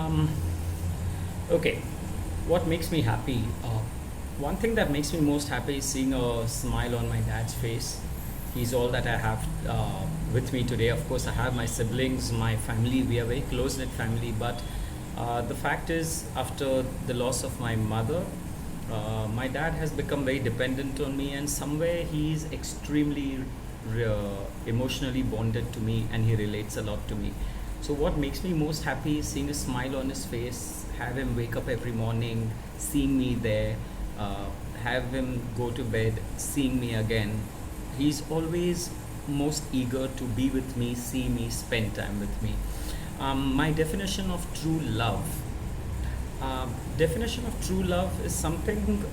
Um, okay, what makes me happy? One thing that makes me most happy is seeing a smile on my dad's face. He's all that I have with me today. Of course, I have my siblings, my family. We are a very close knit family. But the fact is, after the loss of my mother, my dad has become very dependent on me, and somewhere he's extremely emotionally bonded to me, and he relates a lot to me. So, what makes me most happy is seeing a smile on his face, have him wake up every morning, seeing me there, uh, have him go to bed, seeing me again. He's always most eager to be with me, see me, spend time with me. My definition of true love. Definition of true love is something.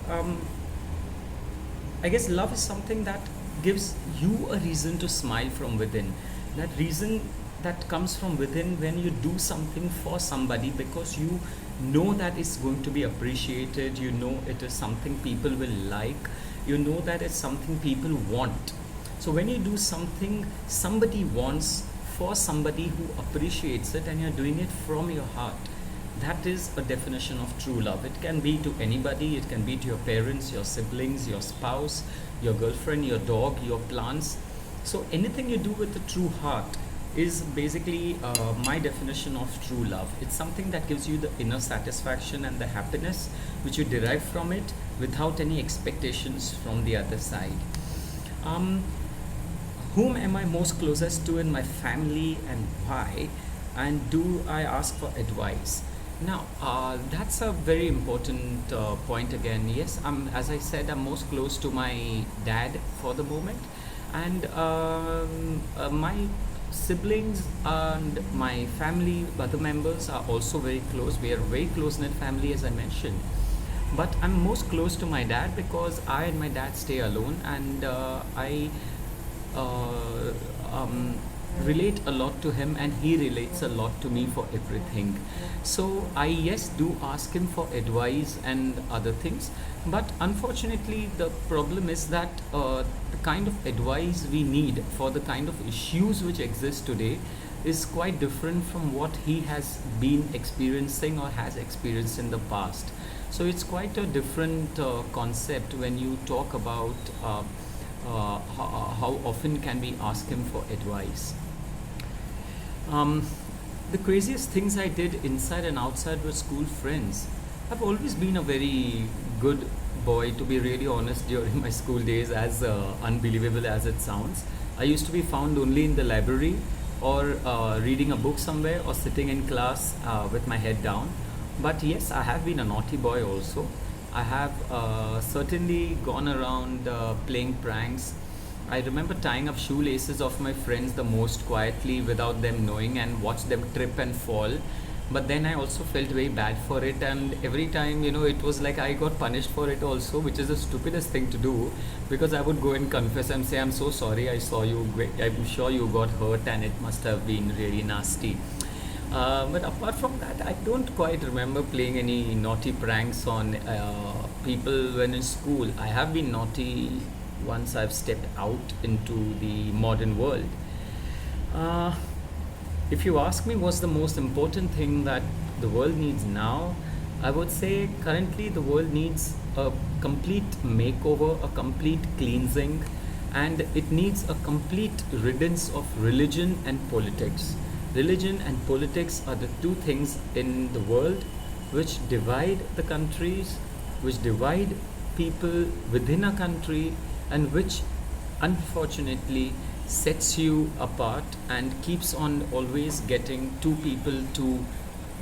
I guess love is something that gives you a reason to smile from within. That reason that comes from within when you do something for somebody because you know that it's going to be appreciated, you know it is something people will like, you know that it's something people want. So when you do something somebody wants for somebody who appreciates it and you're doing it from your heart, that is a definition of true love. It can be to anybody, it can be to your parents, your siblings, your spouse, your girlfriend, your dog, your plants. So anything you do with a true heart is basically my definition of true love. It's something that gives you the inner satisfaction and the happiness which you derive from it without any expectations from the other side. Um, whom am I most closest to in my family and why? And do I ask for advice? Now, that's a very important point again. Yes, as I said, I'm most close to my dad for the moment, and my siblings and my family, other members are also very close. We are a very close knit family, as I mentioned. But I'm most close to my dad because I and my dad stay alone, and I uh, um, relate a lot to him and he relates a lot to me for everything. So I, yes, do ask him for advice and other things, but unfortunately the problem is that the kind of advice we need for the kind of issues which exist today is quite different from what he has been experiencing or has experienced in the past. So it's quite a different concept when you talk about how often can we ask him for advice. Um, the craziest things I did inside and outside were school friends. I've always been a very good boy, to be really honest, during my school days, as unbelievable as it sounds. I used to be found only in the library or reading a book somewhere or sitting in class with my head down. But yes, I have been a naughty boy also. I have certainly gone around playing pranks. I remember tying up shoelaces of my friends the most quietly without them knowing and watch them trip and fall. But then I also felt very bad for it, and every time, it was like I got punished for it also, which is the stupidest thing to do because I would go and confess and say, I'm so sorry, I saw you, I'm sure you got hurt and it must have been really nasty. But apart from that, I don't quite remember playing any naughty pranks on people when in school. I have been naughty once I've stepped out into the modern world. Uh, if you ask me what's the most important thing that the world needs now, I would say currently the world needs a complete makeover, a complete cleansing, and it needs a complete riddance of religion and politics. Religion and politics are the two things in the world which divide the countries, which divide people within a country, and which unfortunately sets you apart and keeps on always getting two people to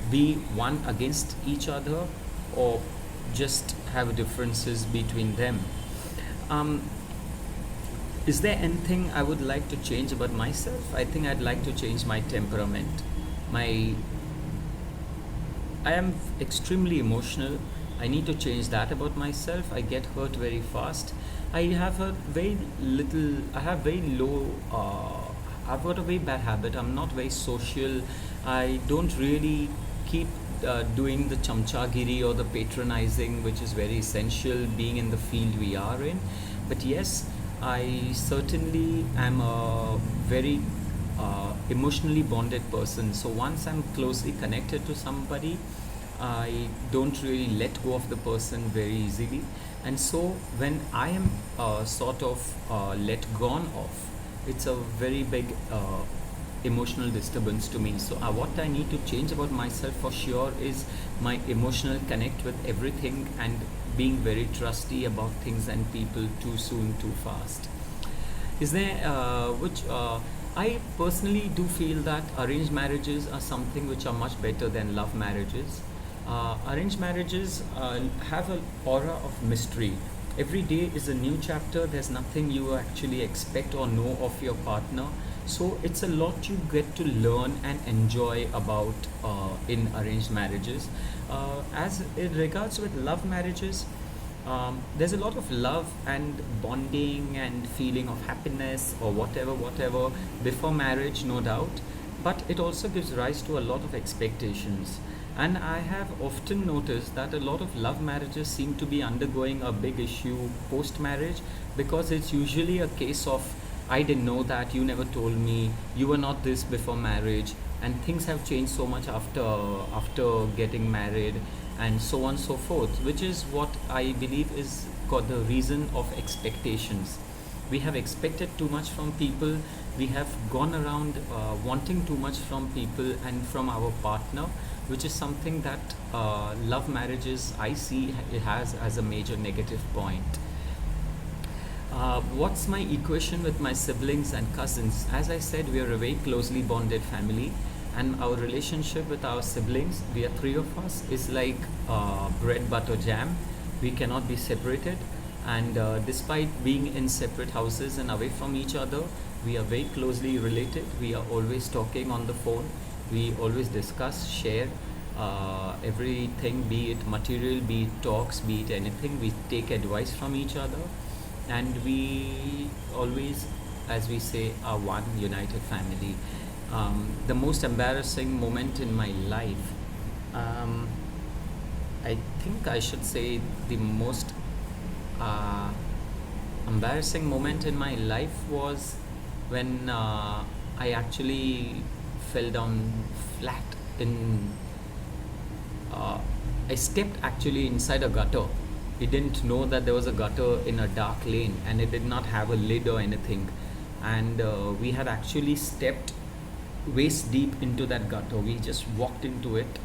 be one against each other or just have differences between them. Um, is there anything I would like to change about myself? I think I'd like to change my temperament. My I am extremely emotional. I need to change that about myself. I get hurt very fast. I have a very little, I have very low, I've got a very bad habit. I'm not very social. I don't really keep doing the chamchagiri or the patronizing, which is very essential being in the field we are in. But yes, I certainly am a very emotionally bonded person. So once I'm closely connected to somebody, I don't really let go of the person very easily. And so when I am sort of let gone of, it's a very big emotional disturbance to me. So what I need to change about myself for sure is my emotional connect with everything and being very trusty about things and people too soon, too fast. Is there, which I personally do feel that arranged marriages are something which are much better than love marriages. Arranged marriages have an aura of mystery. Every day is a new chapter. There's nothing you actually expect or know of your partner. So it's a lot you get to learn and enjoy about in arranged marriages. As in regards with love marriages, there's a lot of love and bonding and feeling of happiness or whatever before marriage, no doubt, but it also gives rise to a lot of expectations. And I have often noticed that a lot of love marriages seem to be undergoing a big issue post marriage, because it's usually a case of, I didn't know that, you never told me, you were not this before marriage, and things have changed so much after getting married, and so on and so forth, which is what I believe is got the reason of expectations. We have expected too much from people. We have gone around wanting too much from people and from our partner, which is something that love marriages, I see it has as a major negative point. What's my equation with my siblings and cousins? As I said, we are a very closely bonded family, and our relationship with our siblings, we are three of us, is like bread, butter, jam. We cannot be separated, and despite being in separate houses and away from each other, we are very closely related. We are always talking on the phone. We always discuss, share everything, be it material, be it talks, be it anything. We take advice from each other, and we always, as we say, are one united family. The most embarrassing moment in my life, um, I think I should say the most uh, embarrassing moment in my life was when I actually fell down flat in. Uh, I stepped actually inside a gutter. I didn't know that there was a gutter in a dark lane, and it did not have a lid or anything. And we had actually stepped waist deep into that gutter. We just walked into it,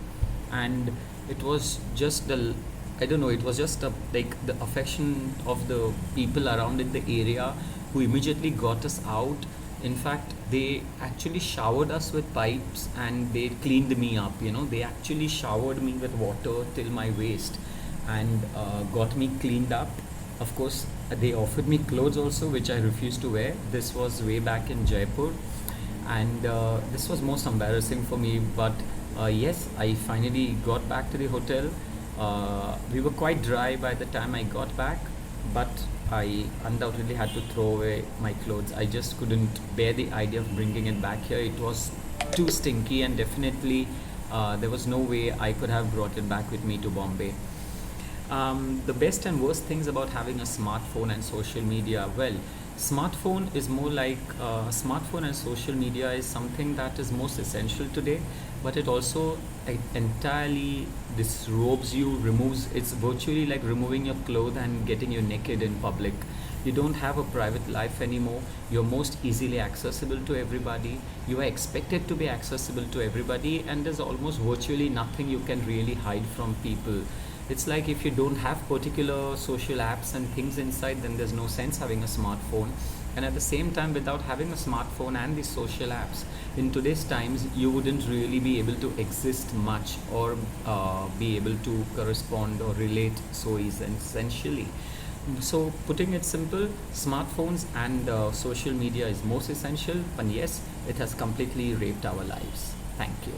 and it was just the, I don't know, it was just like the affection of the people around in the area who immediately got us out. In fact, they actually showered us with pipes and they cleaned me up. They actually showered me with water till my waist and got me cleaned up. Of course, they offered me clothes also, which I refused to wear. This was way back in Jaipur, and this was most embarrassing for me. But yes, I finally got back to the hotel. We were quite dry by the time I got back, but I undoubtedly had to throw away my clothes. I just couldn't bear the idea of bringing it back here. It was too stinky, and definitely there was no way I could have brought it back with me to Bombay. The best and worst things about having a smartphone and social media. Well, smartphone is more like smartphone and social media is something that is most essential today, but it also entirely disrobes you, removes. It's virtually like removing your clothes and getting you naked in public. You don't have a private life anymore. You're most easily accessible to everybody. You are expected to be accessible to everybody, and there's almost virtually nothing you can really hide from people. It's like if you don't have particular social apps and things inside, then there's no sense having a smartphone. And at the same time, without having a smartphone and the social apps, in today's times, you wouldn't really be able to exist much or be able to correspond or relate so essentially. So, putting it simple, smartphones and social media is most essential, but yes, it has completely raped our lives. Thank you.